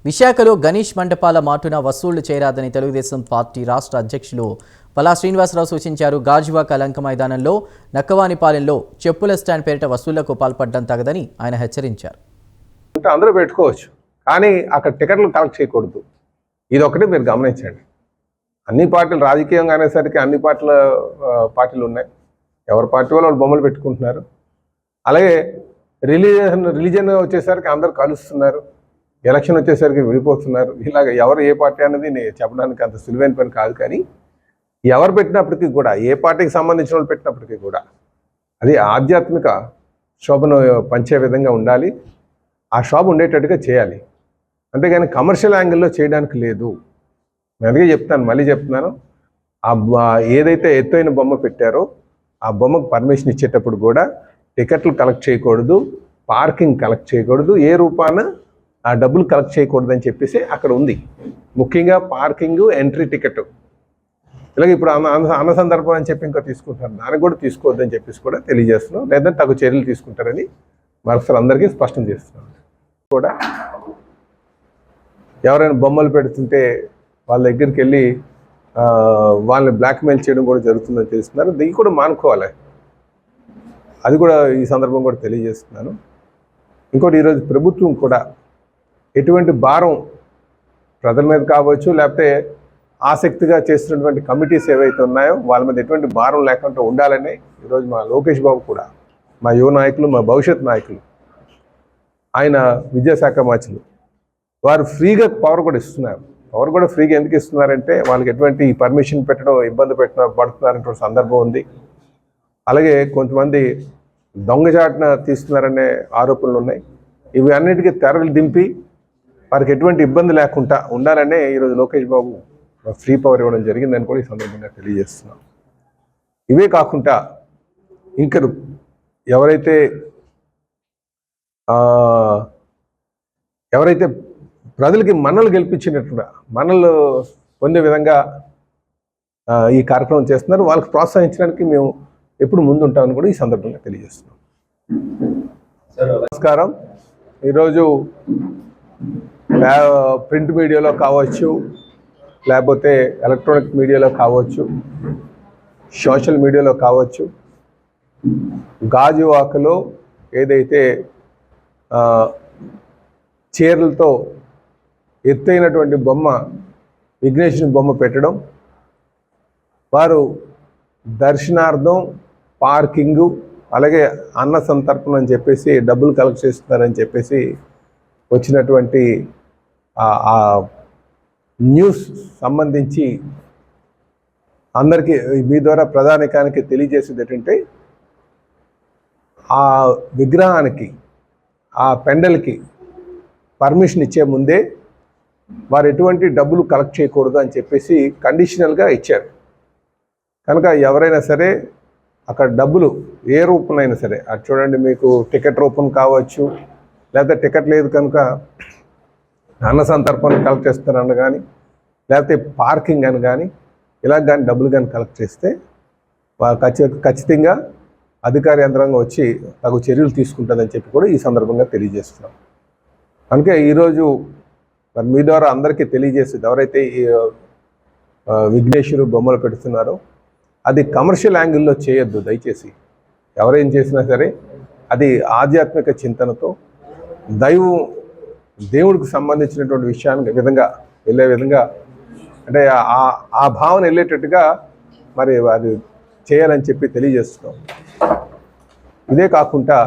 విశాఖలో గణేష్ మండపాల మాటున వసూళ్లు చేయరాదని తెలుగుదేశం పార్టీ రాష్ట్ర అధ్యక్షులు పల్లా శ్రీనివాసరావు సూచించారు. గాజువాక లంక మైదానంలో నక్కవానిపాలెంలో చెప్పుల స్టాండ్ పేరిట వసూళ్లకు పాల్పడడం తగదని ఆయన హెచ్చరించారు. అందరూ పెట్టుకోవచ్చు, కానీ అక్కడ టికెట్లు కలెక్ట్ చేయకూడదు. ఇది ఒకటి మీరు గమనించండి. అన్ని పార్టీలు రాజకీయంగా అనేసరికి అన్ని పార్టీలు ఉన్నాయి. ఎవరి పార్టీ వాళ్ళు బొమ్మలు పెట్టుకుంటున్నారు. అలాగే రిలీజన్ వచ్చేసరికి అందరూ కలుస్తున్నారు. ఎలక్షన్ వచ్చేసరికి విడిపోతున్నారు. ఇలాగ ఎవరు ఏ పార్టీ అనేది నేను చెప్పడానికి అంత సులువైన పని కాదు. కానీ ఎవరు పెట్టినప్పటికీ కూడా, ఏ పార్టీకి సంబంధించిన వాళ్ళు పెట్టినప్పటికీ కూడా అది ఆధ్యాత్మిక శోభను పంచే విధంగా ఉండాలి. ఆ శోభ ఉండేటట్టుగా చేయాలి. అంతేగాని కమర్షియల్ యాంగిల్లో చేయడానికి లేదు. నేను అందుకే చెప్తాను, మళ్ళీ చెప్తున్నాను. ఏదైతే ఎత్తైన బొమ్మ పెట్టారో ఆ బొమ్మకు పర్మిషన్ ఇచ్చేటప్పుడు కూడా టికెట్లు కలెక్ట్ చేయకూడదు, పార్కింగ్ కలెక్ట్ చేయకూడదు, ఏ రూపాన ఆ డబ్బులు కలెక్ట్ చేయకూడదని చెప్పేసి అక్కడ ఉంది. ముఖ్యంగా పార్కింగ్, ఎంట్రీ టికెట్. ఇలాగ ఇప్పుడు అన్న సందర్భం అని చెప్పి ఇంకా తీసుకుంటున్నారు, దానికి కూడా తీసుకోవద్దని చెప్పేసి కూడా తెలియజేస్తున్నాం. లేదా తగు చర్యలు తీసుకుంటారని మరొకసారి అందరికీ స్పష్టం చేస్తున్నాం. కూడా ఎవరైనా బొమ్మలు పెడుతుంటే వాళ్ళ దగ్గరికి వెళ్ళి వాళ్ళని బ్లాక్మెయిల్ చేయడం కూడా జరుగుతుందని తెలుస్తున్నారు. దీన్ని కూడా మానుకోవాలి. అది కూడా ఈ సందర్భం కూడా తెలియజేస్తున్నాను. ఇంకోటి, ఈరోజు ప్రభుత్వం కూడా ఎటువంటి భారం ప్రజల మీద కావచ్చు, లేకపోతే ఆసక్తిగా చేస్తున్నటువంటి కమిటీస్ ఏవైతే ఉన్నాయో వాళ్ళ మీద ఎటువంటి భారం లేకుండా ఉండాలని ఈరోజు మా లోకేష్ బాబు కూడా, మా యువ నాయకులు, మా భవిష్యత్ నాయకులు, ఆయన విద్యాశాఖ మంత్రులు, వారు ఫ్రీగా పవర్ కూడా ఇస్తున్నారు. పవర్ కూడా ఫ్రీగా ఎందుకు ఇస్తున్నారంటే వాళ్ళకి ఎటువంటి పర్మిషన్ పెట్టడం ఇబ్బంది పడుతున్నారనే సందర్భం ఉంది. అలాగే కొంతమంది దొంగచాటున తీస్తున్నారనే ఆరోపణలు ఉన్నాయి. ఇవి అన్నిటికీ తెరలు దింపి వారికి ఎటువంటి ఇబ్బంది లేకుండా ఉండాలనే ఈరోజు లోకేష్ బాబు ఫ్రీ పవర్ ఇవ్వడం జరిగిందని కూడా ఈ సందర్భంగా తెలియజేస్తున్నాం. ఇవే కాకుండా ఇంకా ఎవరైతే ప్రజలకి మన్నలు గెలిపించినట్టుగా మన్నలు పొందే విధంగా ఈ కార్యక్రమం చేస్తున్నారు, వాళ్ళకి ప్రోత్సహించడానికి మేము ఎప్పుడు ముందుంటామని కూడా ఈ సందర్భంగా తెలియజేస్తున్నాం. నమస్కారం. ఈరోజు ప్రింట్ మీడియాలో కావచ్చు, లేకపోతే ఎలక్ట్రానిక్ మీడియాలో కావచ్చు, సోషల్ మీడియాలో కావచ్చు, గాజువాకలో ఏదైతే చీరలతో ఎత్తైనటువంటి బొమ్మ, విఘ్నేశ్వరుని బొమ్మ పెట్టడం, వారు దర్శనార్థం పార్కింగు, అలాగే అన్న సంతర్పణ అని చెప్పేసి డబ్బులు కలెక్ట్ చేస్తున్నారని చెప్పేసి వచ్చినటువంటి ఆ న్యూస్ సంబంధించి అందరికీ మీ ద్వారా ప్రధానికానికి తెలియజేసేది ఏంటంటే, ఆ విగ్రహానికి, ఆ పెండల్కి పర్మిషన్ ఇచ్చే ముందే వారు ఎటువంటి డబ్బులు కలెక్ట్ చేయకూడదు అని చెప్పేసి కండిషనల్గా ఇచ్చారు. కనుక ఎవరైనా సరే అక్కడ డబ్బులు ఏ రూపంలో సరే, అది చూడండి, మీకు టికెట్ రూపం కావచ్చు, లేకపోతే టికెట్ లేదు కనుక అన్న సంతర్పణ కలెక్ట్ చేస్తారని కానీ, లేకపోతే పార్కింగ్ అని కానీ, ఇలా కానీ డబ్బులు కానీ కలెక్ట్ చేస్తే ఖచ్చితంగా అధికార యంత్రాంగం వచ్చి తగు చర్యలు తీసుకుంటుందని చెప్పి కూడా ఈ సందర్భంగా తెలియజేస్తున్నాం. అందుకే ఈరోజు మరి మీ ద్వారా అందరికీ తెలియజేసేది, ఎవరైతే ఈ విఘ్నేశ్వరు బొమ్మలు పెడుతున్నారో అది కమర్షియల్ యాంగిల్లో చేయొద్దు. దయచేసి ఎవరేం చేసినా సరే అది ఆధ్యాత్మిక చింతనతో దేవుడికి సంబంధించినటువంటి విషయాన్ని విధంగా వెళ్ళే విధంగా, అంటే ఆ భావన వెళ్ళేటట్టుగా మరి అది చేయాలని చెప్పి తెలియజేస్తున్నాం. ఇదే కాకుండా